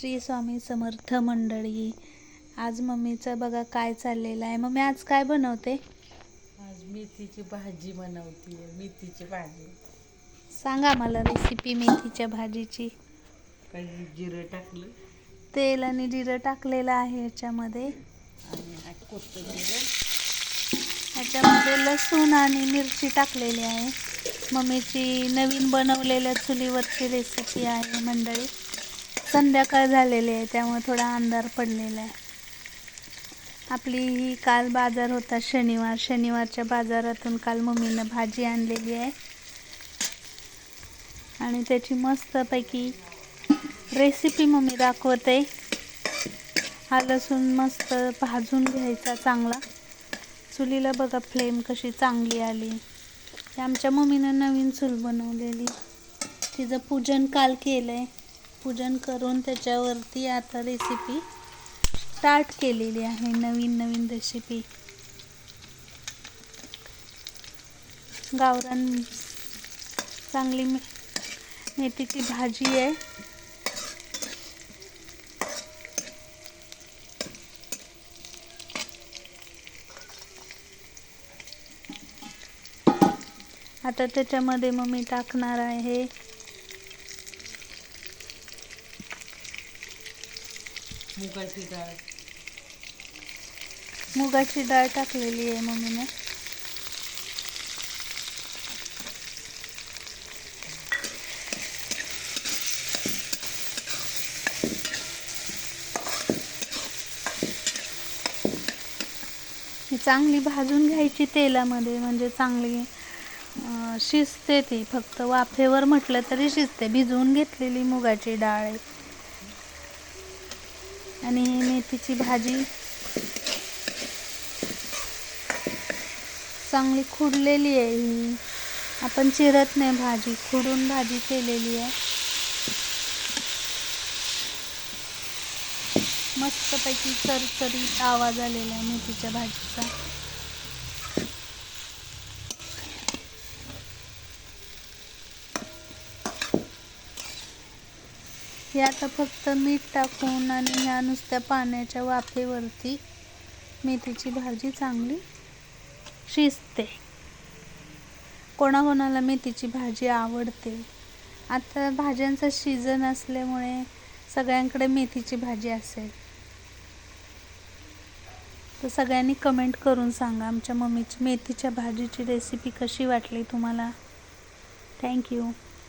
श्री स्वामी समर्थ मंडळी. आज मम्मीचं बघा काय चाललेलं आहे. मम्मी आज काय बनवते? आज मेथीची भाजी बनवते. मेथीची भाजी सांगा मला रेसिपी मेथीच्या भाजीची. काही जिरं टाकलं तेल आणि जिरं टाकलेलं आहे याच्यामध्ये. आणि कोथिंबीर, याच्यामध्ये लसूण आणि मिरची टाकलेली आहे. मम्मीची नवीन बनवलेल्या चुलीवरची रेसिपी आहे मंडळी. संध्याकाळ झालेली आहे त्यामुळे थोडा अंधार पडलेला आहे. आपली ही काल बाजार होता शनिवारच्या बाजारातून काल मम्मीनं भाजी आणलेली आहे आणि त्याची मस्तपैकी रेसिपी मम्मी दाखवते. हा लसूण मस्त भाजून घ्यायचा चांगला. चुलीला बघा फ्लेम कशी चांगली आली. ही आमच्या मम्मीनं नवीन चूल बनवलेली. तिचं पूजन काल केलं आहे. पूजन करून त्याच्यावरती आता रेसिपी स्टार्ट केलेली आहे. नवीन रेसिपी गावरान चांगली मेथीची भाजी आहे. आता त्याच्यामध्ये मम्मी टाकणार आहे मुगाची डाळ टाकलेली आहे मम्मीने. ही चांगली भाजून घ्यायची तेलामध्ये, म्हणजे चांगली शिजते. ती फक्त वाफेवर म्हटलं तरी शिजते. भिजवून घेतलेली मुगाची डाळ आहे आणि ही मेथीची भाजी चांगली खुडलेली आहे. ही आपण चिरत नाही भाजी, खुडून भाजी केलेली आहे. मस्तपैकी चरचरीत आवाज आलेला आहे मेथीच्या भाजीचा. हे आता फक्त मीठ टाकून आणि ह्या नुसत्या पाण्याच्या वाफेवरती मेथीची भाजी चांगली शिजते. कोणाकोणाला मेथीची भाजी आवडते. आता भाज्यांचा सीझन असल्यामुळे सगळ्यांकडे मेथीची भाजी असेल. तर सगळ्यांनी कमेंट करून सांगा आमच्या मम्मीची मेथीच्या भाजीची रेसिपी कशी वाटली तुम्हाला. थँक्यू.